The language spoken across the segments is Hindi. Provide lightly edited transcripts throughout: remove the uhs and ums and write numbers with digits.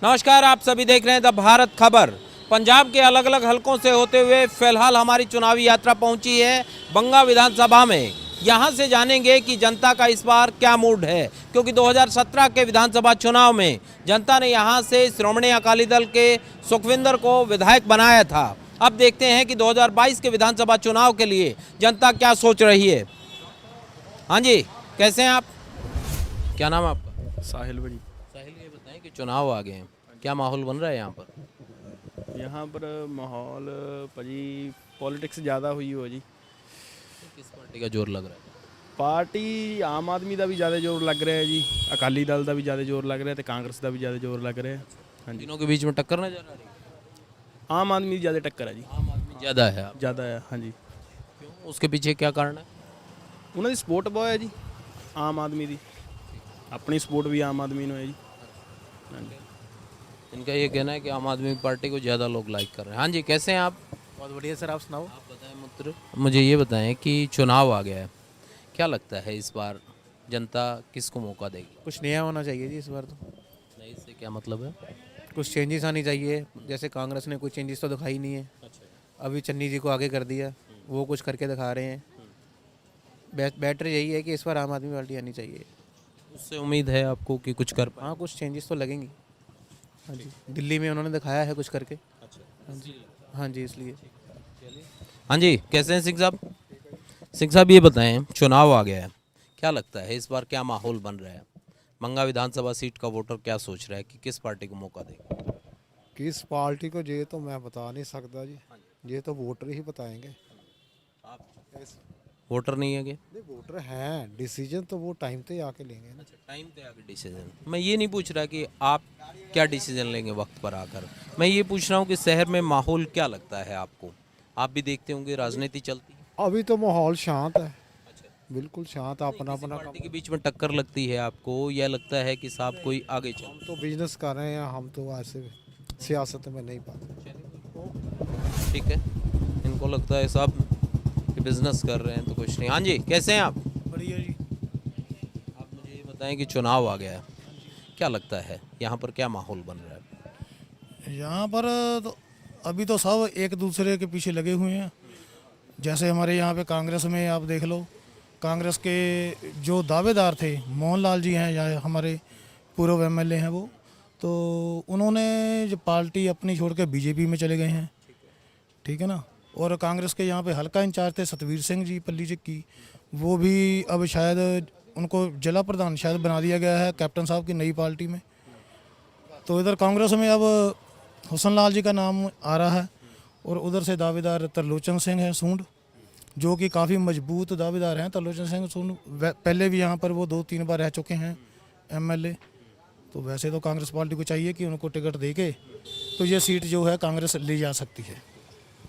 नमस्कार, आप सभी देख रहे हैं द भारत खबर। पंजाब के अलग अलग हलकों से होते हुए फिलहाल हमारी चुनावी यात्रा पहुंची है बंगा विधानसभा में। यहां से जानेंगे कि जनता का इस बार क्या मूड है, क्योंकि 2017 के विधानसभा चुनाव में जनता ने यहां से श्रोमणी अकाली दल के सुखविंदर को विधायक बनाया था। अब देखते हैं कि 2022 के विधानसभा चुनाव के लिए जनता क्या सोच रही है। हाँ जी, कैसे हैं आप? क्या नाम है आपका? साहिल भाई। साहिल, ये बताएं कि चुनाव आ गए हैं, क्या माहौल बन रहा है यहाँ पर? यहाँ पर माहौल भाजी पॉलिटिक्स ज़्यादा हुई हो जी। किस पार्टी का जोर लग रहा है? पार्टी आम आदमी का भी ज़्यादा जोर लग रहा है जी, अकाली दल का भी ज़्यादा जोर लग रहा है, तो कांग्रेस का भी ज़्यादा जोर लग रहा है। हाँ जी, तीनों के बीच में टक्कर नजर आ रही है? आम आदमी की ज़्यादा टक्कर है जी। आम आदमी ज़्यादा है। ज़्यादा है हाँ जी। क्यों, उसके पीछे क्या कारण है? उन्होंने सपोर्ट बहुत है जी आम आदमी की, अपनी सपोर्ट भी आम आदमी ने है जी। हाँ जी, इनका ये कहना है कि आम आदमी पार्टी को ज़्यादा लोग लाइक कर रहे हैं। हाँ जी, कैसे हैं आप? बहुत बढ़िया सर, आप सुनाओ। आप बताएं मित्र। मुझे ये बताएं कि चुनाव आ गया है, क्या लगता है इस बार जनता किसको मौका देगी? कुछ नया होना चाहिए जी इस बार तो। नहीं, इससे क्या मतलब है? कुछ चेंजेस आनी चाहिए, जैसे कांग्रेस ने कोई चेंजेस तो दिखाई नहीं है। अभी चन्नी जी को आगे कर दिया, वो कुछ करके दिखा रहे हैं। बेटर यही है कि इस बार आम आदमी पार्टी आनी चाहिए। उससे उम्मीद है आपको कि कुछ कर पाए? हाँ, कुछ चेंजेस तो लगेंगी। हाँ जी, दिल्ली में उन्होंने दिखाया है कुछ करके। हाँ जी, हाँ जी, इसलिए। हाँ जी, कैसे हैं सिंह साहब? सिंह साहब, ये बताएं, चुनाव आ गया है, क्या लगता है इस बार क्या माहौल बन रहा है? बंगा विधानसभा सीट का वोटर क्या सोच रहा है कि किस पार्टी को मौका देगा? किस पार्टी को ये तो मैं बता नहीं सकता जी, ये तो वोटर ही बताएंगे। वोटर नहीं है क्या? नहीं, वोटर हैं, डिसीजन तो वो टाइम पे आके लेंगे ना। टाइम पे आके डिसीजन। मैं ये नहीं पूछ रहा कि आप क्या डिसीजन लेंगे वक्त पर आकर, मैं ये पूछ रहा हूँ कि शहर में माहौल क्या लगता है आपको? आप भी देखते होंगे, राजनीति चलती है। अभी तो माहौल शांत है, बिल्कुल शांत, अपना अपना पार्टी के बीच में टक्कर लगती है आपको, या लगता है कि साहब कोई आगे चल? हम तो बिजनेस कर रहे हैं, हम तो ऐसे सियासत में नहीं पाते। ठीक है, इनको लगता है साहब कि बिजनेस कर रहे हैं तो कुछ नहीं। हाँ जी, कैसे हैं आप? बढ़िया जी। आप मुझे ये बताएं कि चुनाव आ गया है, क्या लगता है यहाँ पर क्या माहौल बन रहा है? यहाँ पर तो अभी तो सब एक दूसरे के पीछे लगे हुए हैं। जैसे हमारे यहाँ पे कांग्रेस में आप देख लो, कांग्रेस के जो दावेदार थे, मोहनलाल जी हैं या हमारे पूर्व एमएलए हैं वो, तो उन्होंने जो पार्टी अपनी छोड़ के बीजेपी में चले गए हैं। ठीक है ना। और कांग्रेस के यहाँ पे हल्का इंचार्ज थे सतवीर सिंह जी पल्ली जी की, वो भी अब शायद उनको जिला प्रधान शायद बना दिया गया है कैप्टन साहब की नई पार्टी में। तो इधर कांग्रेस में अब हुसन लाल जी का नाम आ रहा है, और उधर से दावेदार त्रिलोचन सिंह हैं सूंड, जो कि काफ़ी मजबूत दावेदार हैं। त्रिलोचन सिंह सूंड पहले भी यहाँ पर वो 2-3 बार रह चुके हैं एमएलए। तो वैसे तो कांग्रेस पार्टी को चाहिए कि उनको टिकट देके तो ये सीट जो है कांग्रेस ले जा सकती है।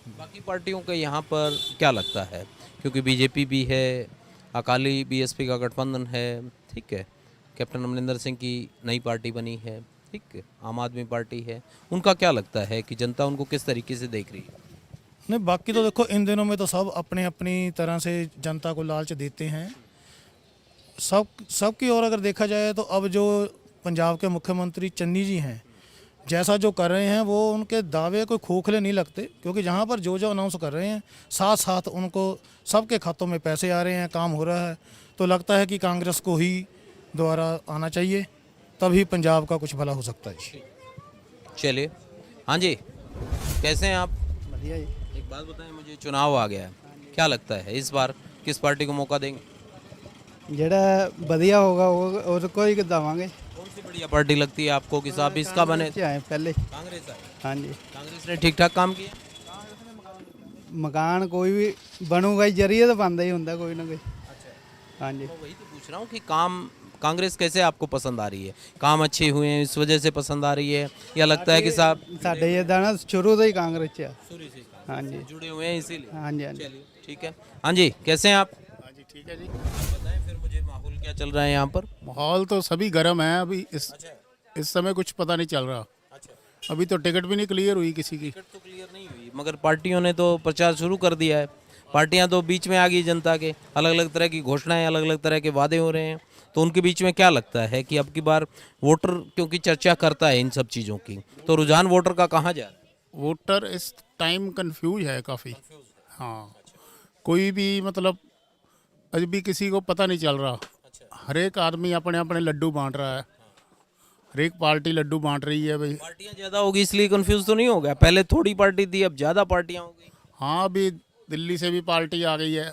बाकी पार्टियों का यहाँ पर क्या लगता है, क्योंकि बीजेपी भी है, अकाली बीएसपी का गठबंधन है, ठीक है, कैप्टन अमरिंदर सिंह की नई पार्टी बनी है, ठीक है, आम आदमी पार्टी है, उनका क्या लगता है कि जनता उनको किस तरीके से देख रही है? नहीं, बाकी तो देखो इन दिनों में तो सब अपने अपनी तरह से जनता को लालच देते हैं सब की। और अगर देखा जाए तो अब जो पंजाब के मुख्यमंत्री चन्नी जी हैं, जैसा जो कर रहे हैं वो उनके दावे कोई खोखले नहीं लगते, क्योंकि जहाँ पर जो अनाउंस कर रहे हैं साथ साथ उनको सबके खातों में पैसे आ रहे हैं, काम हो रहा है। तो लगता है कि कांग्रेस को ही दोबारा आना चाहिए, तभी पंजाब का कुछ भला हो सकता है। चलिए, हाँ जी, कैसे हैं आप? बढ़िया जी। एक बात बताएं मुझे, चुनाव आ गया है, क्या लगता है इस बार किस पार्टी को मौका देंगे? ਜਿਹੜਾ ਵਧੀਆ ਹੋਗਾ ਉਹ ਉਹਦੇ को ही दवांगे। कौन सी बढ़िया पार्टी लगती है आपको कि साहब इसका बने? आए पहले। कांग्रेस आए। हाँ जी, कांग्रेस ने ठीक ठाक काम किया। मकान कोई भी बनूगा ही, जरिए तो बनता ही होंगे कोई ना कोई। हाँ जी, तो वही तो पूछ रहा हूँ कि काम कांग्रेस कैसे आपको पसंद आ रही है? काम अच्छे हुए हैं इस वजह से पसंद आ रही है, या लगता है कि साहब साढ़े ये दाना शुरू से ही कांग्रेस च हाँ जी, जुड़े हुए हैं इसीलिए? हाँ जी, हाँ जी। चलिए, ठीक है। हाँ जी, कैसे हैं आप? हाँ जी, ठीक है जी। बताएं फिर मुझे, माहौल क्या चल रहा है यहाँ पर? माहौल तो सभी गर्म है अभी, इस समय कुछ पता नहीं चल रहा। अभी तो टिकट भी नहीं क्लियर हुई किसी की। टिकट तो क्लियर नहीं हुई, मगर पार्टियों ने तो प्रचार शुरू कर दिया है। पार्टियां तो बीच में आ गई जनता के, अलग अलग तरह की घोषणाएं, अलग अलग तरह के वादे हो रहे हैं। तो उनके बीच में क्या लगता है कि अब की बार वोटर क्योंकि चर्चा करता है इन सब चीज़ों की, तो रुझान वोटर का कहाँ जा रहा है? वोटर इस टाइम कंफ्यूज है काफ़ी। हाँ, कोई भी मतलब अभी भी किसी को पता नहीं चल रहा। हर एक आदमी अपने अपने लड्डू बांट रहा है, हर एक पार्टी लड्डू बांट रही है भाई। पार्टियां ज़्यादा होगी इसलिए कंफ्यूज तो नहीं हो गया? पहले थोड़ी पार्टी थी, अब ज़्यादा पार्टियां हो गई। हाँ, अभी दिल्ली से भी पार्टी आ गई है,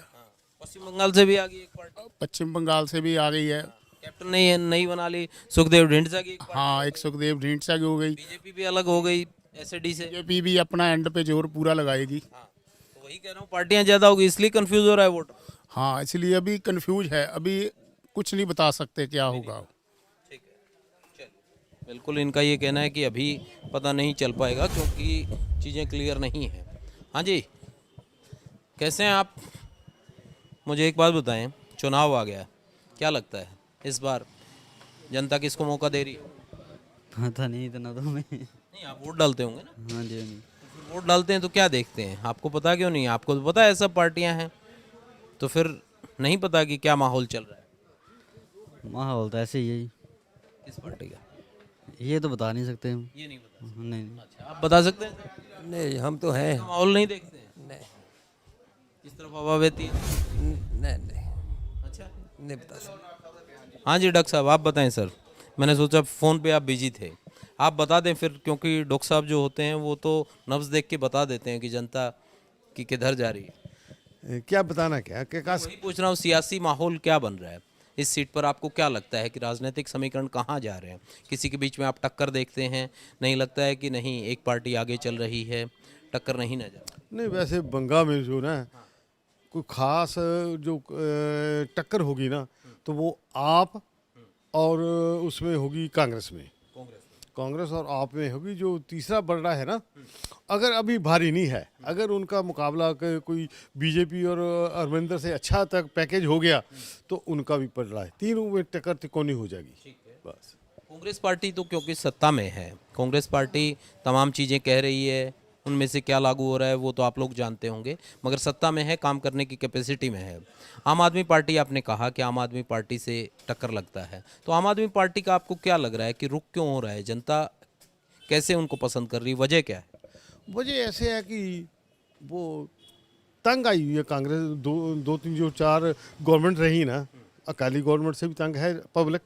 पश्चिम बंगाल से भी आ गई एक पार्टी, पश्चिम बंगाल से भी आ गई है। कैप्टन ने नई बना ली, सुखदेव ढींढसा की एक पार्टी, हाँ, एक सुखदेव ढींढसा की हो गई। बीजेपी भी अलग हो गई एसएडी से। बीजेपी भी अपना एंड पे जोर पूरा लगाएगी। हाँ, तो वही कह रहा हूँ, पार्टियां ज़्यादा होगी इसलिए कंफ्यूज हो रहा है वोटर। हाँ, इसलिए अभी कंफ्यूज है, अभी कुछ नहीं बता सकते क्या होगा। ठीक है, चल बिल्कुल इनका ये कहना है कि अभी पता नहीं चल पाएगा क्योंकि चीज़ें क्लियर नहीं हैं। हाँ जी, कैसे हैं आप? मुझे एक बात बताएं, चुनाव आ गया, क्या लगता है इस बार जनता किसको मौका दे रही है? पता नहीं इतना तो मैं। नहीं, आप वोट डालते होंगे ना? हाँ जी, हाँ जी। वोट डालते हैं तो क्या देखते हैं? आपको पता क्यों नहीं? आपको तो पता है सब पार्टियां हैं, तो फिर नहीं पता कि क्या माहौल चल रहा है? माहौल तो ऐसे ही है जी। किस पार्टी का ये तो बता नहीं सकते हम। ये नहीं पता। नहीं नहीं। अच्छा, आप बता सकते हैं? नहीं, हम तो हैं। माहौल नहीं देखते हैं? नहीं किस तरफ हवा बहती है? नहीं नहीं अच्छा, नहीं बता सकते। हाँ जी डॉक्टर साहब, आप बताएं सर। मैंने सोचा फ़ोन पे आप बिजी थे, आप बता दें फिर, क्योंकि डॉक्टर साहब जो होते हैं वो तो नब्ज़ देख के बता देते हैं कि जनता की किधर जा रही है। क्या बताना क्या वही पूछ रहा हूँ, सियासी माहौल क्या बन रहा है इस सीट पर? आपको क्या लगता है कि राजनीतिक समीकरण कहाँ जा रहे हैं? किसी के बीच में आप टक्कर देखते हैं? नहीं लगता है कि नहीं एक पार्टी आगे चल रही है, टक्कर नहीं नजर? नहीं, वैसे बंगा में जो ना कोई खास जो टक्कर होगी ना तो वो आप और उसमें होगी कांग्रेस में, कांग्रेस और आप में होगी। जो तीसरा बढ़ रहा है ना, अगर अभी भारी नहीं है, अगर उनका मुकाबला कोई बीजेपी और अरविंदर से अच्छा तक पैकेज हो गया तो उनका भी पड़ रहा है, तीनों में टक्कर तिकोनी हो जाएगी बस। कांग्रेस पार्टी तो क्योंकि सत्ता में है, कांग्रेस पार्टी तमाम चीज़ें कह रही है, उनमें से क्या लागू हो रहा है वो तो आप लोग जानते होंगे, मगर सत्ता में है, काम करने की कैपेसिटी में है। आम आदमी पार्टी, आपने कहा कि आम आदमी पार्टी से टक्कर लगता है, तो आम आदमी पार्टी का आपको क्या लग रहा है कि रुख क्यों हो रहा है? जनता कैसे उनको पसंद कर रही है? वजह क्या है? वजह ऐसे है कि वो तंग आई हुई है कांग्रेस। दो तीन जो चार गवर्नमेंट रही ना, अकाली गवर्नमेंट से भी तंग है पब्लिक,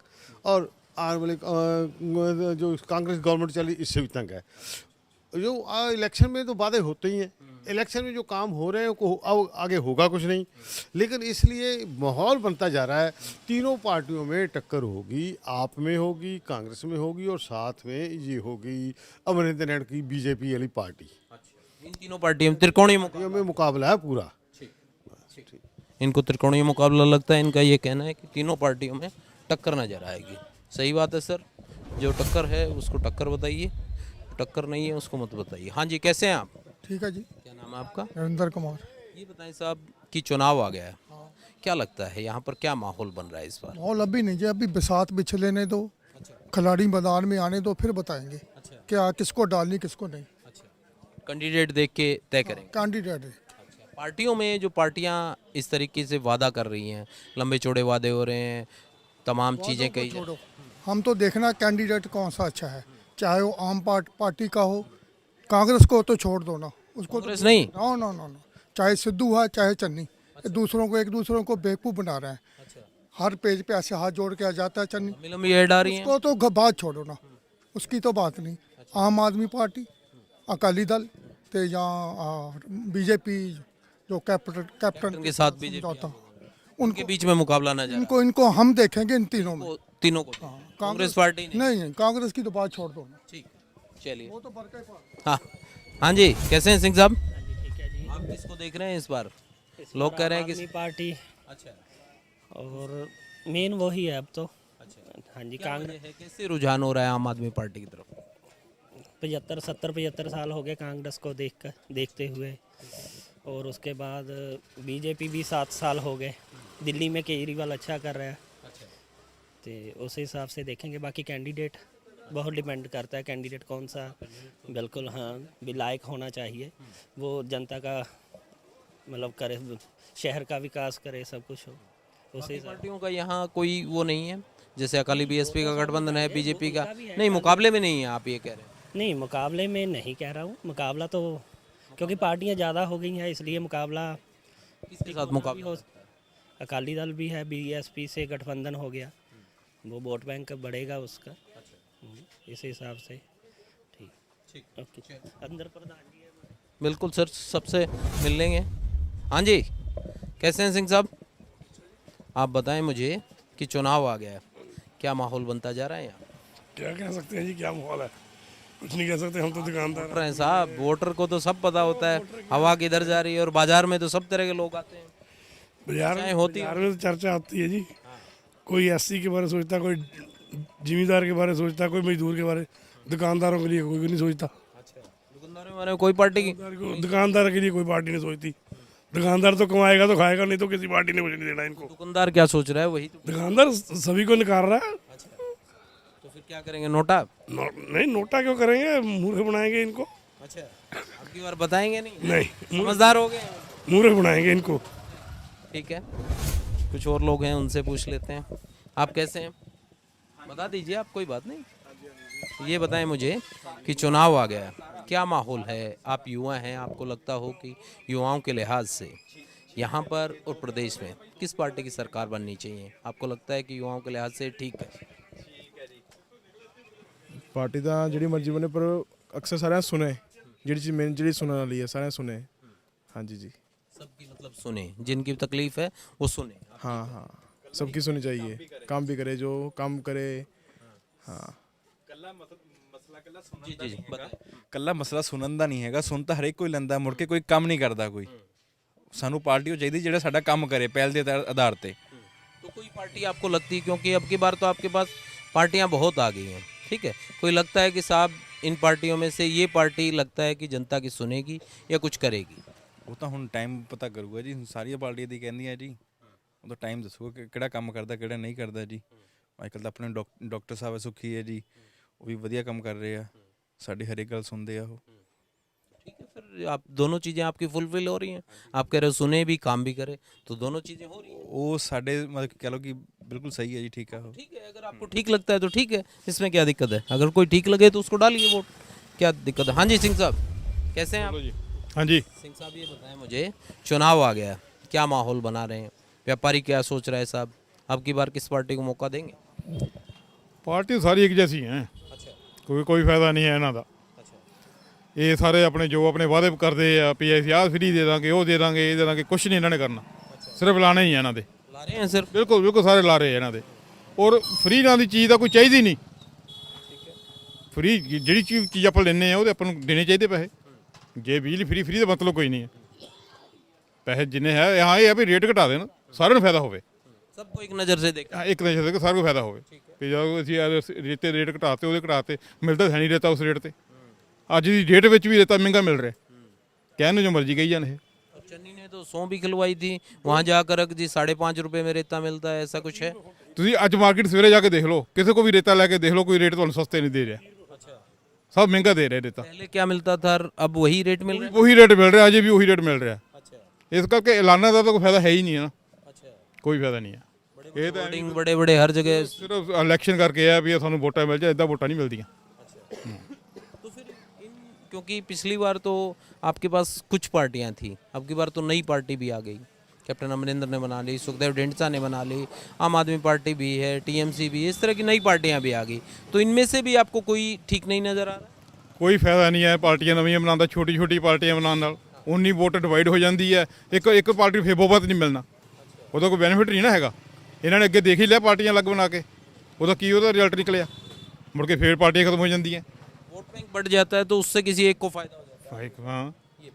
और आने वाले जो कांग्रेस गवर्नमेंट चली इससे भी तंग है। जो इलेक्शन में तो वादे होते ही हैं, इलेक्शन में जो काम हो रहे हैं अब आगे होगा कुछ नहीं, लेकिन इसलिए माहौल बनता जा रहा है। तीनों पार्टियों में टक्कर होगी, आप में होगी, कांग्रेस में होगी, और साथ में ये होगी अमरिंदर नाथ की बीजेपी वाली पार्टी। इन तीनों पार्टियों में त्रिकोणीय पार्टियों में मुकाबला है पूरा। इनको त्रिकोणीय मुकाबला लगता है, इनका ये कहना है कि तीनों पार्टियों में टक्कर नजर आएगी। सही बात है सर, जो टक्कर है उसको टक्कर बताइए, टक्कर नहीं है उसको मत बताइए। हाँ जी, कैसे हैं आप? ठीक है जी। क्या नाम है आपका? नरेंद्र कुमार। ये बताएं साहब कि चुनाव आ गया है, क्या लगता है यहाँ पर क्या माहौल बन रहा है इस बार? माहौल अभी नहीं जी, अभी बरसात बिछ लेने दो, खिलाड़ी मैदान में आने दो, फिर बताएंगे क्या किसको डालनी किसको नहीं। कैंडिडेट देख के तय करेंगे कैंडिडेट है। पार्टियों में जो पार्टियां इस तरीके से वादा कर रही हैं, लंबे चौड़े वादे हो रहे हैं, तमाम चीज़ें कही जा- छोड़ो, हम तो देखना कैंडिडेट कौन सा अच्छा है, चाहे वो आम पार्टी का हो, कांग्रेस को तो छोड़ दो ना, उसको कांग्रेस नहीं? नो नो नो नो, चाहे सिद्धू है चाहे चन्नी, ये दूसरों को एक दूसरों को बेवकूफ़ बना रहे हैं। हर पेज पे ऐसे हाथ जोड़ के आ जाता है चन्नी, लंबी लंबी ऐड आ रही हैं। उसको तो बात छोड़ो ना, उसकी तो बात नहीं। आम आदमी पार्टी, अकाली दल ते या बीजेपी जो कैप्टन के साथ बीजेपी समझौता, उनके बीच में मुकाबला न जाए, इनको हम देखेंगे इन तीनों में। तीनों को कांग्रेस पार्टी नहीं? नहीं, कांग्रेस की तो बात छोड़ दो ना, ठीक, चलिए। वो तो बरका ही पार्टी। हाँ हाँ जी, कैसे हैं सिंह साहब? आप किसको देख रहे हैं इस बार? लोग कह रहे हैं कि पार्टी, अच्छा, और मेन वही है अब तो। अच्छा, हाँ जी, क्या कांग्रेस वजह है, कैसे रुझान हो रहा है आम आदमी पार्टी की तरफ? 75 साल हो गए कांग्रेस को देखते हुए, और उसके बाद बीजेपी भी 7 साल हो गए। दिल्ली में केजरीवाल अच्छा कर रहा है, तो उस हिसाब से देखेंगे। बाकी कैंडिडेट बहुत डिपेंड करता है, कैंडिडेट कौन सा बिल्कुल हाँ भी लायक होना चाहिए, वो जनता का मतलब करे, शहर का विकास करे, सब कुछ हो उस हिसाब। पार्टियों का यहाँ कोई वो नहीं है, जैसे अकाली बीएसपी का गठबंधन है, बीजेपी का नहीं, मुकाबले में नहीं है, आप ये कह रहे हैं? नहीं, मुकाबले में नहीं कह रहा हूँ, मुकाबला तो क्योंकि पार्टियां ज़्यादा हो गई हैं इसलिए मुकाबला किसके साथ मुकाबला? हो। अकाली दल भी है, बीएसपी से गठबंधन हो गया, वो वोट बैंक बढ़ेगा उसका। इस हिसाब से ठीक ओके। अंदर प्रधान जी है। बिल्कुल सर, सबसे मिल लेंगे। हाँ जी, कैसे हैं सिंह साहब? आप बताएं मुझे कि चुनाव आ गया है, क्या माहौल बनता जा रहा है यहाँ? क्या कह सकते हैं जी, क्या माहौल है, कुछ नहीं कह सकते, हम तो दुकानदार वोटर हैं साहब, वोटर को तो सब पता होता है हवा किधर जा रही है, और बाजार में तो सब तरह के लोग आते हैं। बाजार होती है। बाजार में तो चर्चा होती है जी। कोई एससी के बारे में सोचता, कोई जिम्मेदार के बारे में सोचता, कोई मजदूर के बारे, दुकानदारों के लिए कोई भी नहीं सोचता। दुकानदारों में कोई पार्टी की दुकानदार के लिए कोई पार्टी नहीं सोचती। दुकानदार तो कमाएगा तो खाएगा, नहीं तो किसी पार्टी ने कुछ नहीं देना इनको। दुकानदार क्या सोच रहा है वही तो? दुकानदार सभी को निकाल रहा है। तो फिर क्या करेंगे, नोटा? नहीं, नोटा क्यों करेंगे, मूर्ख बनाएंगे इनको। अच्छा, अब की बार बताएंगे नहीं? नहीं, समझदार हो गए, मूर्ख बनाएंगे इनको। ठीक है, कुछ और लोग हैं, उनसे पूछ लेते हैं। आप कैसे हैं, बता दीजिए आप, कोई बात नहीं। ये बताएं मुझे कि चुनाव आ गया, क्या माहौल है? आप युवा हैं, आपको लगता हो कि युवाओं के लिहाज से यहाँ पर और प्रदेश में किस पार्टी की सरकार बननी चाहिए? आपको लगता है कि युवाओं के लिहाज से ठीक है? पार्टी ਤਾਂ ਜਿਹੜੀ ਮਰਜ਼ੀ ਬਣੇ, ਪਰ ਅਕਸਰ ਸਾਰਿਆਂ ਸੁਣੇ, ਜਿਹੜੀ ਚੀਜ਼ ਮੇਨ ਜਿਹੜੀ ਸੁਣਨ ਵਾਲੀ ਹੈ ਸਾਰਿਆਂ ਸੁਣੇ। ਹਾਂਜੀ ਜੀ, सबकी मतलब सुने, जिनकी तकलीफ है वो सुने। हाँ हाँ, सबकी सुनी चाहिए, काम भी करे जो काम करे। हाँ जी जी जी, बताएं। ਕੱਲਾ ਮਸਲਾ ਸੁਣਨ ਦਾ ਨਹੀਂ ਹੈਗਾ, ਸੁਣ ਤਾਂ ਹਰੇਕ ਕੋਈ ਲੈਂਦਾ, ਮੁੜ ਕੇ ਕੋਈ ਕੰਮ ਨਹੀਂ ਕਰਦਾ ਕੋਈ। ਸਾਨੂੰ ਪਾਰਟੀ ਉਹ ਚਾਹੀਦੀ ਜਿਹੜਾ ਸਾਡਾ ਕੰਮ ਕਰੇ ਪਹਿਲ ਦੇ ਆਧਾਰ ਤੇ। तो कोई पार्टी आपको लगती है, क्योंकि अब की बार तो आपके पास पार्टियां बहुत आ गई हैं, ठीक है, कोई लगता है कि साहब इन पार्टियों में से ये पार्टी लगता है कि जनता की सुनेगी या कुछ करेगी? ਉਹ ਤਾਂ ਹੁਣ ਟਾਈਮ ਪਤਾ ਕਰੂਗਾ ਜੀ, ਸਾਰੀਆਂ ਪਾਰਟੀਆਂ ਦੀ ਕਹਿੰਦੀਆਂ ਜੀ, ਉਹ ਤਾਂ ਟਾਈਮ ਦੱਸੂਗਾ ਕਿ ਕਿਹੜਾ ਕੰਮ ਕਰਦਾ ਕਿਹੜਾ ਨਹੀਂ ਕਰਦਾ ਜੀ। ਅੱਜ ਕੱਲ੍ਹ ਤਾਂ ਆਪਣੇ ਡਾਕਟਰ ਸਾਹਿਬ ਸੁਖੀ ਹੈ ਜੀ, ਉਹ ਵੀ ਵਧੀਆ ਕੰਮ ਕਰ ਰਹੇ ਆ, ਸਾਡੀ ਹਰੇਕ ਗੱਲ ਸੁਣਦੇ ਆ ਉਹ। ठीक है, फिर आप दोनों चीज़ें आपकी फुलफिल हो रही हैं, आप कह रहे हो सुने भी काम भी करे, तो दोनों चीज़ें हो रही हैं। ਉਹ ਸਾਡੇ ਮਤਲਬ ਕਹ ਲਓ ਕਿ ਬਿਲकुल सही है जी, ठीक है वो। ठीक है, अगर आपको ठीक लगता है तो ठीक है, इसमें क्या दिक्कत है? अगर कोई ठीक लगे तो उसको डालिए वोट, क्या दिक्कत है? हाँ जी सिंह साहब, कैसे हैं आप? हाँ जी, सिंह साहब ये बताएं मुझे, चुनाव आ गया, क्या माहौल बना रहे हैं? व्यापारी क्या सोच रहे हैं साहब, अब की बार किस पार्टी को मौका देंगे? पार्टी सारी एक जैसी हैं, कोई फायदा नहीं है इन्हों का। ये सारे अपने जो अपने वादे करते हैं भी ਅਸੀਂ ਆਹ फ्री दे देंगे, वो दे देंगे, ये दे देंगे, कुछ नहीं इन्होंने करना, सिर्फ लाने ही है इन्हों दे। ला रहे हैं सिर्फ? बिल्कुल बिल्कुल सारे ला रहे हैं इन्हों दे, और फ्री ना दी चीज़ का कोई चाहिए नहीं। फ्री जी चीज़ आप लेने वो अपन देने चाहिए पैसे, जे बिजली फ्री फ्री का मतलब कोई नहीं है। पैसे जिन्ने है यहाँ ये है भी रेट घटा देना, सारे फायदा हो, सबको एक नज़र से देखा। एक नज़र से सारे को फायदा हो। रेते रेट घटाते वो घटाते, मिलता है नहीं रेता उस रेट से। ਅੱਜ ਦੀ ਡੇਟ ਵਿੱਚ ਵੀ ਰੇਤਾ ਮਹਿੰਗਾ ਮਿਲ ਰਿਹਾ, ਕਹਿਣ ਨੂੰ ਜੋ ਮਰਜ਼ੀ ਕਹੀ ਜਾਣ। ਇਹ चन्नी ने तो 100 भी खिलवाई थी, वहाँ जाकर जी 5.5 रुपये में रेता मिलता है, ऐसा कुछ है? ਤੁਸੀਂ ਅੱਜ ਮਾਰਕੀਟ ਸਵੇਰੇ ਜਾ ਕੇ ਦੇਖ ਲਓ, ਕਿਸੇ ਕੋ ਵੀ ਰੇਤਾ ਲੈ ਕੇ ਦੇਖ ਲਓ, ਕੋਈ ਰੇਟ ਤੁਹਾਨੂੰ ਸਸਤੇ ਨਹੀਂ ਦੇ ਰਿਹਾ, सब महंगा दे रहे रेता। पहले क्या मिलता था, अब वही रेट मिल रहा है? वही रेट मिल रहा है, अजय भी वही रेट मिल रहा है। इस करके ऐलाना का तो कोई फायदा है ही नहीं है ना, कोई फायदा नहीं है। ये तो बड़े बड़े हर जगह सिर्फ इलेक्शन करके है भी थानू वोटा मिल जाए, इदा वोटा नहीं मिलती। तो फिर क्योंकि पिछली बार तो आपके पास कुछ पार्टियां थी, अब की बार तो नई पार्टी भी आ गई, कैप्टन अमरिंदर ने बना ली, सुखदेव ढींडसा ने बना ली, आम आदमी पार्टी भी है, टीएमसी भी, इस तरह की नई पार्टियां भी आ गई, तो इनमें से भी आपको कोई ठीक नहीं नज़र आ रहा? कोई फायदा नहीं है पार्टियां नवीं बनाने, छोटी छोटी पार्टियां बनाने उन्नी वोट डिवाइड हो जाती है, एक पार्टी फिर बहुत नहीं मिलना, ਉਹਦਾ कोई बेनीफिट नहीं ना हैगा। इन्होंने अगे देख ही लिया पार्टियां अलग बना के, ਉਹਦਾ ਕੀ ਉਹਦਾ रिजल्ट निकलिया, मुड़ के फिर पार्टियां खत्म हो जाती हैं। वोट बैंक बढ़ जाता है तो उससे किसी एक को फायदा हो जाता है। हाँ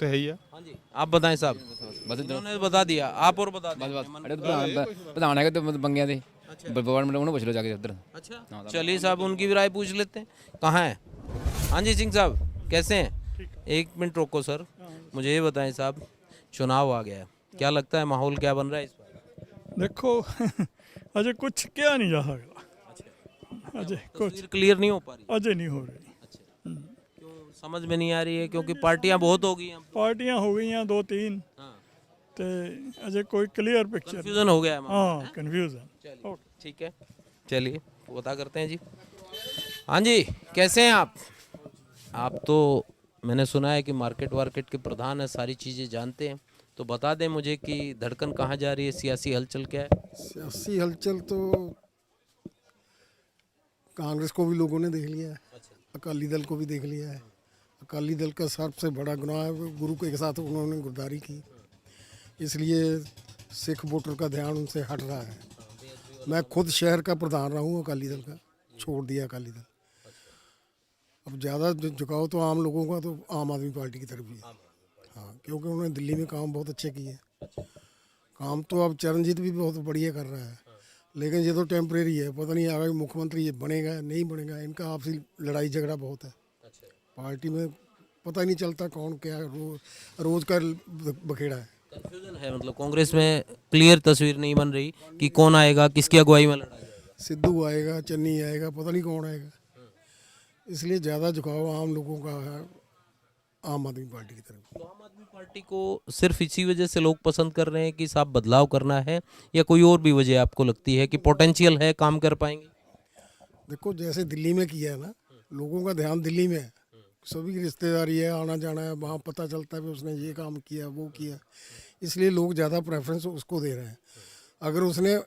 तो है ही है। हाँ जी, आप बताएं साहब। उन्होंने बता दिया, आप और बता दें। प्रधान है तो बंगिया दे गवर्नमेंट उन्होंने पूछ लो जाके उधर। अच्छा चलिए साहब, उनकी भी राय पूछ लेते हैं, कहाँ है? हाँ जी सिंह साहब, कैसे हैं? एक मिनट रोको सर, मुझे ये बताएं साहब, चुनाव आ गया, क्या लगता है माहौल क्या बन रहा है इस बार? देखो अजय कुछ क्या नहीं जा सकता, अजय कुछ क्लियर नहीं हो पा रही, अजय नहीं हो रही, क्यों समझ में नहीं आ रही है? क्योंकि पार्टियां बहुत हो गई हैं, पार्टियां हो गई हैं 2-3, तो अजय कोई क्लियर पिक्चर कंफ्यूजन हो गया है। हाँ कंफ्यूजन। चलिए ठीक है, चलिए पता करते हैं जी। हाँ जी, कैसे हैं आप तो मैंने सुना है कि मार्केट वार्केट के प्रधान है, सारी चीज़ें जानते हैं, तो बता दें मुझे कि धड़कन कहाँ जा रही है, सियासी हलचल क्या है? सियासी हलचल तो कांग्रेस को भी लोगों ने देख लिया है, अकाली दल को भी देख लिया है। अकाली दल का सबसे बड़ा गुनाह है वो गुरु के साथ उन्होंने गद्दारी की, इसलिए सिख वोटर का ध्यान उनसे हट रहा है। मैं खुद शहर का प्रधान रहा हूँ अकाली दल का, छोड़ दिया अकाली दल। अब ज़्यादा झुकाव तो आम लोगों का तो आम आदमी पार्टी की तरफ ही है। हाँ, क्योंकि उन्होंने दिल्ली में काम बहुत अच्छे किए। काम तो अब चरणजीत भी बहुत बढ़िया कर रहा है, लेकिन ये तो टेम्परेरी है। पता नहीं आगे मुख्यमंत्री ये बनेगा नहीं बनेगा, इनका आपसी लड़ाई झगड़ा बहुत है पार्टी में। पता ही नहीं चलता कौन क्या रोज का बखेड़ा है। कंफ्यूजन है, मतलब कांग्रेस में क्लियर तस्वीर नहीं बन रही कि कौन आएगा, किसकी अगुवाई में लड़ा जाएगा। सिद्धू आएगा, चन्नी आएगा, पता नहीं कौन आएगा। इसलिए ज़्यादा झुकाव आम लोगों का है आम आदमी पार्टी की तरफ। तो आम आदमी पार्टी को सिर्फ इसी वजह से लोग पसंद कर रहे हैं कि साहब बदलाव करना है, या कोई और भी वजह आपको लगती है कि पोटेंशियल है, काम कर पाएंगे? देखो जैसे दिल्ली में किया है ना, लोगों का ध्यान दिल्ली में है, सभी की रिश्तेदारी है, आना जाना है, वहाँ पता चलता है कि उसने ये काम किया वो किया, इसलिए लोग ज़्यादा प्रेफरेंस उसको दे रहे हैं। अगर उसने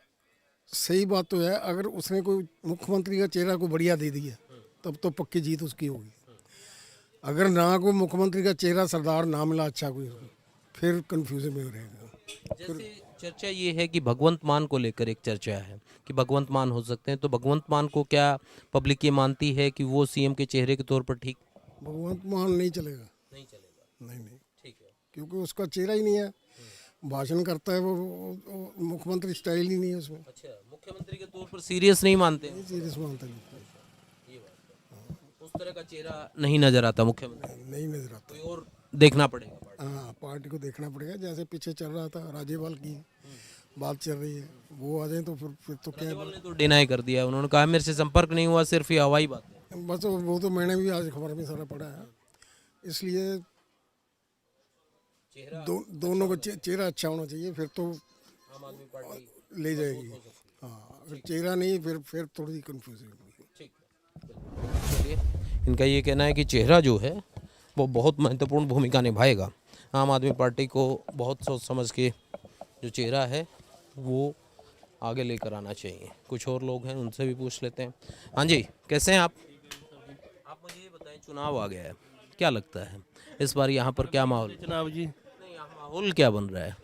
सही बात तो है, अगर उसने कोई मुख्यमंत्री का चेहरा को बढ़िया दे दिया तब तो पक्की जीत उसकी होगी। अगर ना कोई मुख्यमंत्री का चेहरा सरदार ना मिला अच्छा कोई, फिर कन्फ्यूजन में रहेगा। जैसे चर्चा ये है कि भगवंत मान को लेकर एक चर्चा है कि भगवंत मान हो सकते हैं, तो भगवंत मान को क्या पब्लिक ये मानती है कि वो सीएम के चेहरे के तौर पर ठीक? भगवंत मान नहीं चलेगा, नहीं चलेगा, नहीं नहीं, ठीक है, क्योंकि उसका चेहरा ही नहीं है। भाषण करता है वो मुख्यमंत्री स्टाइल ही नहीं है उसमें। अच्छा, मुख्यमंत्री के तौर पर सीरियस नहीं मानते हैं? सीरियस मानता नहीं, ये बात, उस तरह का चेहरा नहीं नजर आता मुख्यमंत्री, नहीं नजर आता। कोई और देखना पड़ेगा। हाँ, पार्टी को देखना पड़ेगा। जैसे पीछे चल रहा था राज्यपाल की बात चल रही है, वो आ जाए तो फिर तो क्या राज्यपाल ने तो डिनाई कर दिया, उन्होंने कहा मेरे से संपर्क नहीं हुआ, सिर्फ ये हवाई बात है। बस वो तो मैंने भी आज खबर में सारा पढ़ा है, इसलिए दोनों का चेहरा अच्छा होना चाहिए, फिर तो आम आदमी पार्टी ले जाएगी। हाँ, अगर चेहरा नहीं फिर थोड़ी कंफ्यूजन होगी। चलिए, इनका ये कहना है कि चेहरा जो है वो बहुत महत्वपूर्ण भूमिका निभाएगा। आम आदमी पार्टी को बहुत सोच समझ के जो चेहरा है वो आगे लेकर आना चाहिए। कुछ और लोग हैं, उनसे भी पूछ लेते हैं। हाँ जी, कैसे हैं आप मुझे ये बताएं, चुनाव आ गया है, क्या लगता है इस बार यहाँ पर क्या माहौल? जनाब जी, नहीं, यहाँ माहौल क्या बन रहा है?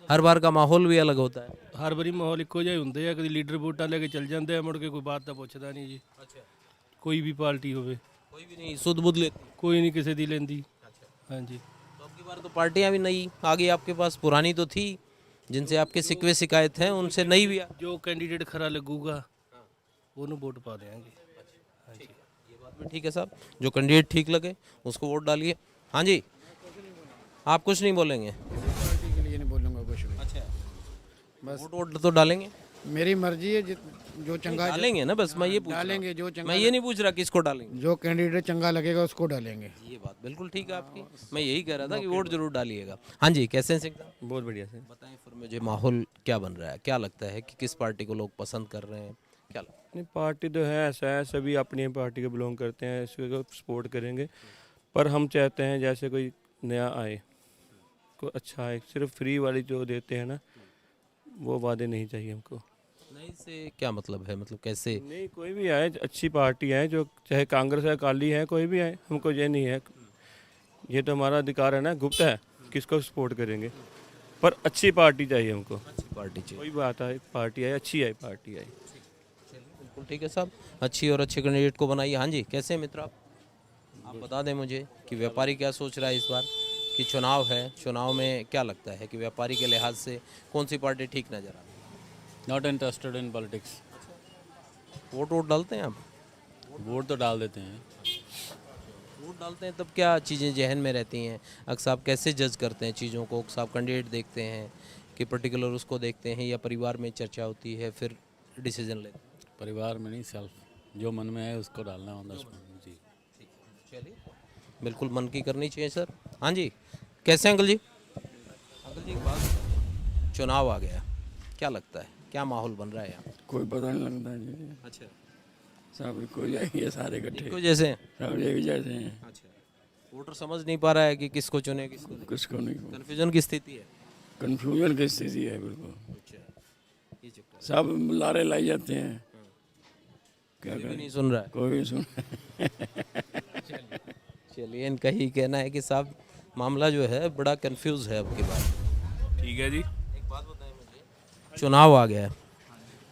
हर बार का माहौल भी अलग होता है। हर वारी माहौल ਇੱਕੋ ਜਿਹਾ ਹੀ ਹੁੰਦੇ ਆ, ਕਦੀ ਲੀਡਰ ਵੋਟਾਂ ਲੈ ਕੇ ਚੱਲ ਜਾਂਦੇ ਆ, ਮੁੜ ਕੇ ਕੋਈ ਬਾਤ ਤਾਂ ਪੁੱਛਦਾ ਨਹੀਂ ਜੀ। अच्छा, ਕੋਈ ਵੀ ਪਾਰਟੀ ਹੋਵੇ, कोई भी नहीं सुध बुध लेती? ਕੋਈ ਨਹੀਂ ਕਿਸੇ ਦੀ ਲੈਂਦੀ। अच्छा, ਹਾਂਜੀ, तो अब की बार तो पार्टियां भी नई आ गई आपके पास, पुरानी तो थी जिनसे आपके शिकवे शिकायत हैं, उनसे नई भी ਜੋ ਕੈਂਡੀਡੇਟ ਖਰਾ ਲੱਗੂਗਾ ਉਹਨੂੰ ਵੋਟ ਪਾ ਦੇਵਾਂਗੇ। ਹਾਂਜੀ, ये बात भी ठीक है साहब, जो कैंडिडेट ठीक लगे उसको वोट डालिए। हाँ जी, आप कुछ नहीं बोलेंगे? पार्टी के लिए नहीं बोलूँगा कुछ भी। अच्छा, बस वोट तो डालेंगे? मेरी मर्जी है, जो चंगा डालेंगे ना, बस मैं ये पूछ रहा हूं। डालेंगे, जो चंगा मैं ये नहीं पूछ रहा किसको डालेंगे। जो कैंडिडेट चंगा लगेगा उसको डालेंगे। ये बात बिल्कुल ठीक है आपकी, मैं यही कह रहा था कि वोट जरूर डालिएगा। हाँ जी, कैसे हैं सिंह साहब? बहुत बढ़िया सर। बताएं फिर मुझे, माहौल क्या बन रहा है, क्या लगता है कि किस पार्टी को लोग पसंद कर रहे हैं, क्या लगता है? नहीं, पार्टी तो है, ऐसा है, सभी अपनी पार्टी को बिलोंग करते हैं, इसको सपोर्ट करेंगे, पर हम चाहते हैं जैसे कोई नया आए, कोई अच्छा आए। सिर्फ फ्री वाली जो देते हैं ना, वो वादे नहीं चाहिए हमको। नहीं से क्या मतलब है, मतलब कैसे? नहीं, कोई भी आए, अच्छी पार्टी आए, जो चाहे कांग्रेस है, अकाली है, कोई भी आए, हमको ये नहीं है, ये तो हमारा अधिकार है ना, गुप्त है, किसको सपोर्ट करेंगे, पर अच्छी पार्टी चाहिए हमको। अच्छी पार्टी चाहिए, कोई बात है, पार्टी आई, अच्छी आई पार्टी आई। बिल्कुल ठीक है साहब, अच्छी और अच्छे कैंडिडेट को बनाइए। हाँ जी, कैसे हैं मित्र आप बता दें मुझे कि व्यापारी क्या सोच रहा है इस बार कि चुनाव है, चुनाव में क्या लगता है कि व्यापारी के लिहाज से कौन सी पार्टी ठीक नज़र आ रही है? Not interested in politics. Vote डालते हैं आप? वोट तो डाल देते हैं। वोट डालते हैं तब क्या चीज़ें जहन में रहती हैं? अक्सर आप कैसे जज करते हैं चीज़ों को? अक्सर आप कैंडिडेट देखते हैं कि पर्टिकुलर उसको देखते हैं, या परिवार में चर्चा होती है फिर डिसीजन लेते हैं? परिवार में नहीं, सेल्फ जो मन में है उसको डालना होता है जी। चलिए, बिल्कुल मन की करनी चाहिए सर। हाँ जी, कैसे अंकल जी? अंकल जी, बात, चुनाव आ गया, क्या लगता है क्या माहौल बन रहा है यहाँ? कोई पता नहीं लगता जी। अच्छा, सब को जाएंगे सारे इकट्ठे, को जैसे हैं? सब एक जैसे हैं। अच्छा, वोटर समझ नहीं पा रहा है कि किसको चुने किसको नहीं। किसको नहीं, कन्फ्यूजन की स्थिति है। कन्फ्यूजन की स्थिति है बिल्कुल। अच्छा, ये चक्कर सब लारे लाई जाते हैं, क्या कोई भी करें, नहीं सुन रहा है। कोई भी सुन चलिए, इनका ही कहना है कि साहब मामला जो है बड़ा कंफ्यूज है अब की बार। ठीक है जी। एक बात बताएं मुझे, चुनाव आ गया है,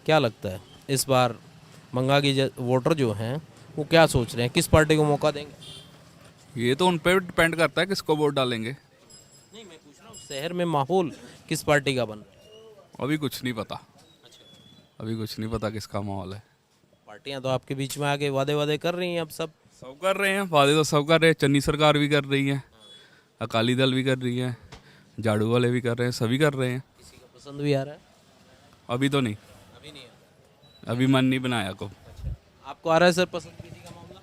क्या लगता है इस बार बंगा की वोटर जो हैं वो क्या सोच रहे हैं, किस पार्टी को मौका देंगे? ये तो उन पर डिपेंड करता है किसको वोट डालेंगे। नहीं, मैं पूछ रहा हूँ शहर में माहौल किस पार्टी का बन रहा है? अभी कुछ नहीं पता। अभी कुछ नहीं पता किसका माहौल है। पार्टियां तो आपके बीच में आके वादे कर रही हैं, अब सब कर रहे हैं वादे, तो सब कर रहे हैं। चन्नी सरकार भी कर रही है, अकाली दल भी कर रही है, झाड़ू वाले भी कर रहे हैं, सभी कर रहे हैं। किसी का पसंद भी आ रहा है? अभी तो नहीं, अभी नहीं है। अभी मन नहीं बनाया को। आपको आ रहा है सर पसंद किसी का मामला?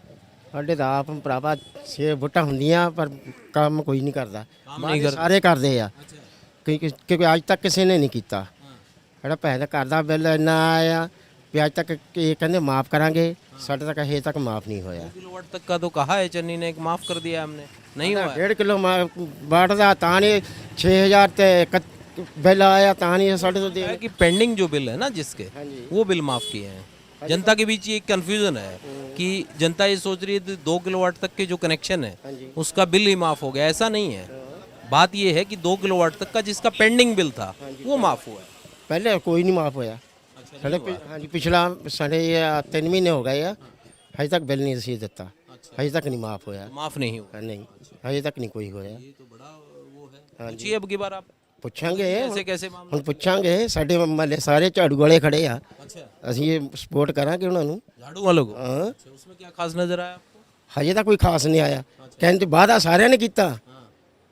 ਸਾਡੇ ਤਾਂ ਆਪ ਭਰਾਵਾ 6 ਵੋਟਾਂ ਹੁੰਦੀਆਂ ਪਰ ਕੰਮ ਕੋਈ ਨਹੀਂ ਕਰਦਾ, ਨਹੀਂ ਕਰਦਾ। ਸਾਰੇ ਕਰਦੇ ਆ ਕਿਉਂਕਿ ਅੱਜ ਤੱਕ ਕਿਸੇ ਨੇ ਨਹੀਂ ਕੀਤਾ। ਸਾਡਾ ਭੈਣ ਦਾ ਘਰ ਦਾ ਬਿੱਲ ਇੰਨਾ ਆਇਆ ਵੀ ਅੱਜ ਤੱਕ ਇਹ ਕਹਿੰਦੇ ਮਾਫ ਕਰਾਂਗੇ, ਸਾਡੇ ਤੱਕ ਹਜੇ ਤੱਕ ਮਾਫ नहीं ਹੋਇਆ। किलोवाट तक का तो कहा है चन्नी ने, माफ कर दिया हमने, नहीं हुआ है। 1.5 किलो वाट ਦਾ ਤਾਂ ਨਹੀਂ 6000 ਤੇ बिल आया ਤਾਂ नहीं ਸਾਡੇ ਤੋਂ ਦੇ कि पेंडिंग जो बिल है ना जिसके, वो बिल माफ किए हैं। जनता के बीच ये एक कन्फ्यूजन है कि जनता ये सोच रही है 2 किलोवाट तक के जो कनेक्शन है उसका बिल ही माफ हो गया, ऐसा नहीं है। बात ये है कि 2 किलोवाट तक का जिसका पेंडिंग बिल था वो माफ हुआ है। पहले कोई नहीं माफ होया। हाँ जी, पिछला साढ़े 3 महीने हो गए हैं, अजे तक बिल नहीं रसीद दिता, अजे तक नहीं माफ होया। माफ नहीं हुआ? नहीं, अजे तक नहीं कोई होया। पूछिए अब की बार आप। ਪੁੱਛਾਂਗੇ कैसे ਹੁਣ ਪੁੱਛਾਂਗੇ। ਸਾਡੇ ਮਹੱਲੇ ਸਾਰੇ ਝਾੜੂ ਵਾਲੇ ਖੜੇ ਆ, ਅਸੀਂ ਇਹ ਸਪੋਰਟ ਕਰਾਂਗੇ ਉਹਨਾਂ ਨੂੰ। झाड़ू वालों को? ਹਾਂ, उसमें क्या खास नजर आया आपको? ਹਜੇ ਤਾਂ ਕੋਈ ਖਾਸ ਨਹੀਂ ਆਇਆ। ਕਹਿੰਦੇ ਵਾਅਦਾ ਸਾਰਿਆਂ ਨੇ ਕੀਤਾ,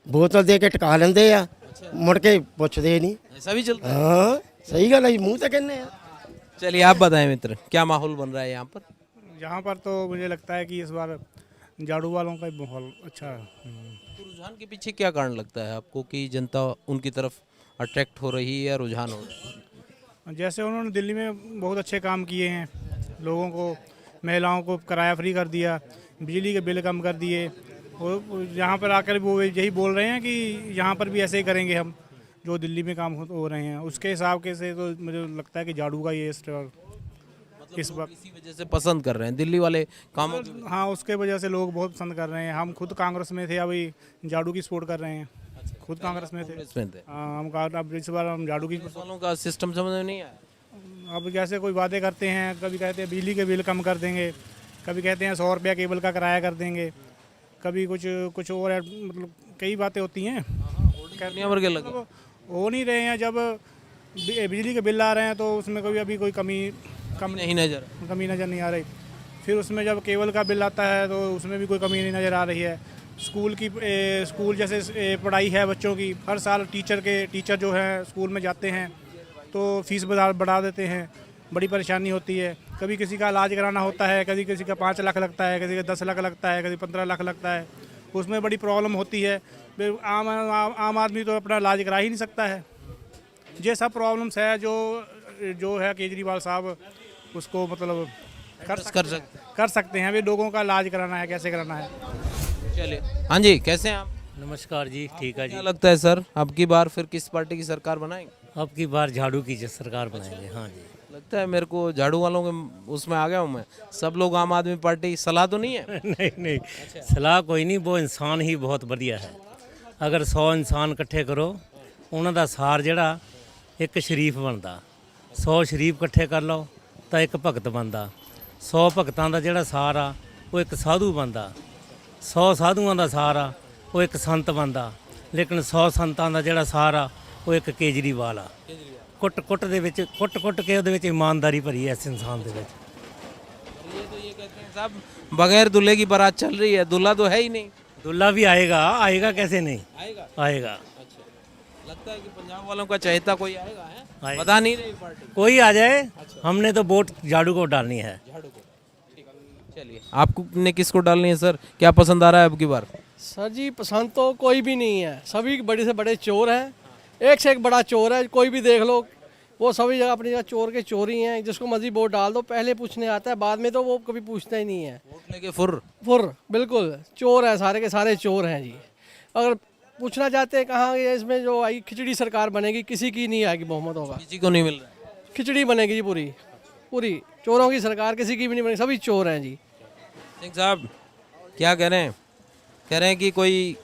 ਬੋਤਲ ਦੇ ਕੇ ਟਿਕਾ ਲੈਂਦੇ ਆ, ਮੁੜ ਕੇ ਪੁੱਛਦੇ ਨਹੀਂ। ऐसा भी चलता है? ਹਾਂ, ਸਹੀ ਗੱਲ ਹੈ ਜੀ, ਮੂੰਹ ਤਾਂ ਕਹਿੰਦੇ ਆ। चलिए आप बताएं मित्र, क्या माहौल बन रहा है यहाँ पर? यहाँ पर तो मुझे लगता है कि इस बार झाड़ू वालों का माहौल अच्छा है। तो रुझान के पीछे क्या कारण लगता है आपको कि जनता उनकी तरफ अट्रैक्ट हो रही है या रुझान हो रहा है? जैसे उन्होंने दिल्ली में बहुत अच्छे काम किए हैं, लोगों को, महिलाओं को किराया फ्री कर दिया, बिजली के बिल कम कर दिए, और यहाँ पर आकर वो यही बोल रहे हैं कि यहाँ पर भी ऐसे ही करेंगे हम जो दिल्ली में काम हो रहे हैं। उसके हिसाब के से तो मुझे लगता है कि झाड़ू का ये इस वक्त इसी वजह से पसंद कर रहे हैं दिल्ली वाले कामों की? हाँ, उसके वजह से लोग बहुत पसंद कर रहे हैं। हम खुद कांग्रेस में थे, अभी झाड़ू की सपोर्ट कर रहे हैं। खुद कांग्रेस में थे। हाँ, हम अब इस बार हम झाड़ू की वालों का सिस्टम समझ में नहीं आया। अब जैसे कोई वादे करते हैं, कभी कहते हैं बिजली के बिल कम कर देंगे, कभी कहते हैं 100 रुपया केबल का किराया कर देंगे, कभी कुछ और, मतलब कई बातें होती हैं। हो नहीं रहे हैं। जब बिजली के बिल आ रहे हैं तो उसमें कोई अभी कोई कमी नहीं नज़र नहीं आ रही। फिर उसमें जब केबल का बिल आता है तो उसमें भी कोई कमी नहीं नज़र आ रही है। स्कूल जैसे पढ़ाई है बच्चों की, हर साल टीचर जो हैं स्कूल में जाते हैं तो फीस बढ़ा देते हैं, बड़ी परेशानी होती है। कभी किसी का इलाज कराना होता है, कभी किसी का 5 लाख लगता है, किसी का 10 लाख लगता है, कभी 15 लाख लगता है, उसमें बड़ी प्रॉब्लम होती है। आम आदमी तो अपना इलाज करा ही नहीं सकता है। ये सब प्रॉब्लम्स है जो है केजरीवाल साहब उसको मतलब कर सकते हैं। अभी लोगों का इलाज कराना है, कैसे कराना है। चलिए, हाँ जी, कैसे हैं आप? नमस्कार जी, ठीक है जी। क्या लगता है सर, अब की बार फिर किस पार्टी की सरकार बनाएंगे? अब की बार झाड़ू की सरकार बनाएंगे। हाँ जी, लगता है मेरे को झाड़ू वालों के उसमें आ गया हूँ मैं। सब लोग आम आदमी पार्टी, सलाह तो नहीं है? नहीं, सलाह कोई नहीं, वो इंसान ही बहुत बढ़िया है। अगर 100 इंसान इकट्ठे करो, उन्हों का सार जड़ा एक शरीफ बनता। 100 शरीफ इकट्ठे कर लो तो एक भगत बनता। 100 भगतों का जड़ा सार आ वो एक साधु बनता। 100 साधुओं का सार आ वो एक संत बनता। लेकिन 100 संतां का जड़ा सार आ वो एक केजरीवाल आ। कुट के ਉਹਦੇ ਵਿੱਚ ईमानदारी भरी है इस इंसान ਦੇ ਵਿੱਚ। ये कहते हैं साहब बगैर दूल्हे की बारात चल रही है, दूल्हा तो है ही नहीं। दूल्हा भी आएगा कैसे नहीं आएगा। लगता है कि पंजाब वालों का चहेता कोई आएगा है? बता नहीं रही पार्टी, कोई आ जाए। हमने तो वोट झाड़ू को डालनी है। चलिए, आपने किसको डालनी है सर, क्या पसंद आ रहा है अब की बार? सर जी, पसंद तो कोई भी नहीं है, सभी बड़े से बड़े चोर हैं, एक से एक बड़ा चोर है। कोई भी देख लो, वो सभी जगह अपनी जगह चोर के चोर ही हैं। जिसको मर्जी वोट डाल दो, पहले पूछने आता है, बाद में तो वो कभी पूछता ही नहीं है। वोट लेके फुर बिल्कुल चोर है, सारे के सारे चोर हैं जी। अगर पूछना चाहते हैं कहाँ ये इसमें जो आई खिचड़ी सरकार बनेगी, किसी की नहीं आएगी, बहुमत होगा, किसी को नहीं मिल रहा है। खिचड़ी बनेगी जी पूरी पूरी। चोरों की सरकार, किसी की भी नहीं बनेगी, सभी चोर हैं जी। सिंह साहब क्या कह रहे हैं? कह रहे हैं कि कोई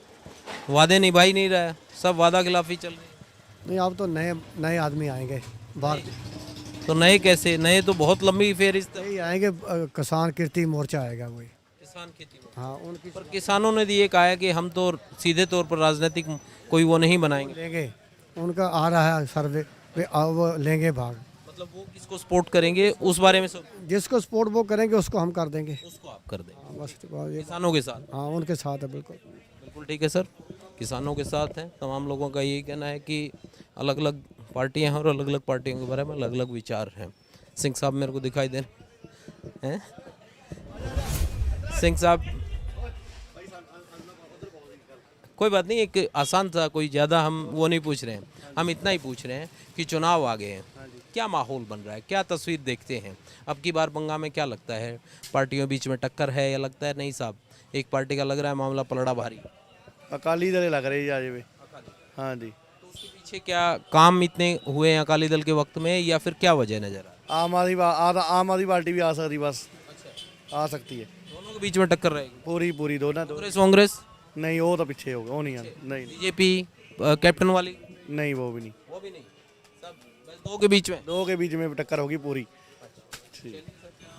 वादे निभा ही नहीं रहा है, सब वादा खिलाफी चल रही है। नहीं, अब तो नए आदमी आएंगे बाहर। तो नए कैसे? नए तो बहुत लंबी फेरिस्त है। यही आएंगे, किसान कृषि मोर्चा आएगा कोई। किसान खेती, हाँ उनकी। पर किसानों ने ये कहा है कि हम तो सीधे तौर पर राजनीतिक कोई वो नहीं बनाएंगे। लेंगे, उनका आ रहा है सर्वे, वो लेंगे भाग। मतलब वो किसको सपोर्ट करेंगे उस बारे में सब? जिसको सपोर्ट वो करेंगे उसको हम कर देंगे। उसको आप कर देंगे बस किसानों के साथ? हाँ उनके साथ है, बिल्कुल बिल्कुल ठीक है सर, किसानों के साथ हैं। तमाम लोगों का यही कहना है कि अलग अलग पार्टियां हैं और अलग अलग पार्टियों के बारे में अलग अलग विचार हैं। सिंह साहब मेरे को दिखाई दे रहे हैं। सिंह साहब कोई बात नहीं, एक आसान सा, कोई ज़्यादा हम वो नहीं पूछ रहे हैं, हम इतना ही पूछ रहे हैं कि चुनाव आ गए हैं, क्या माहौल बन रहा है, क्या तस्वीर देखते हैं अब की बार बंगा में? क्या लगता है पार्टियों बीच में टक्कर है या लगता है नहीं साहब एक पार्टी का लग रहा है मामला पलड़ा भारी? अकाली दल लग रही है आज भी। हाँ जी। तो उसके पीछे क्या काम इतने हुए हैं अकाली दल के वक्त में, या फिर क्या वजह नजर आ? आम आदमी पार्टी भी आ सकती, बस आ सकती है। दोनों के बीच में टक्कर रहेगी पूरी दोनों। कांग्रेस नहीं, वो तो पीछे होगा, वो नहीं नहीं। बीजेपी कैप्टन वाली नहीं, वो भी नहीं। सब बस दो के बीच में टक्कर होगी पूरी।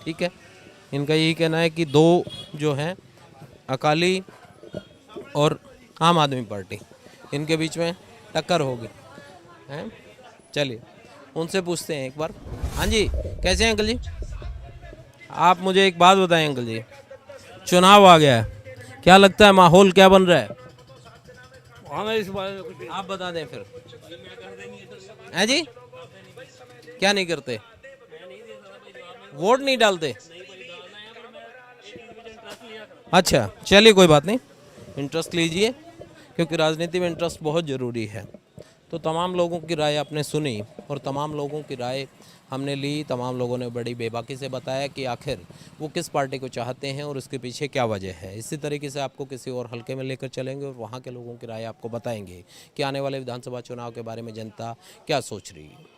ठीक है, इनका यही कहना है कि दो जो हैं अकाली और आम आदमी पार्टी, इनके बीच में टक्कर होगी हैं। चलिए उनसे पूछते हैं एक बार। हाँ जी, कैसे हैं अंकल जी? आप मुझे एक बात बताएं अंकल जी, चुनाव आ गया है, क्या लगता है माहौल क्या बन रहा है? आप बता दें फिर। हैं जी, क्या नहीं करते? वोट नहीं डालते? अच्छा चलिए कोई बात नहीं, इंटरेस्ट लीजिए, क्योंकि राजनीति में इंटरेस्ट बहुत ज़रूरी है। तो तमाम लोगों की राय आपने सुनी और तमाम लोगों की राय हमने ली। तमाम लोगों ने बड़ी बेबाकी से बताया कि आखिर वो किस पार्टी को चाहते हैं और उसके पीछे क्या वजह है। इसी तरीके से आपको किसी और हलके में लेकर चलेंगे और वहाँ के लोगों की राय आपको बताएंगे कि आने वाले विधानसभा चुनाव के बारे में जनता क्या सोच रही है।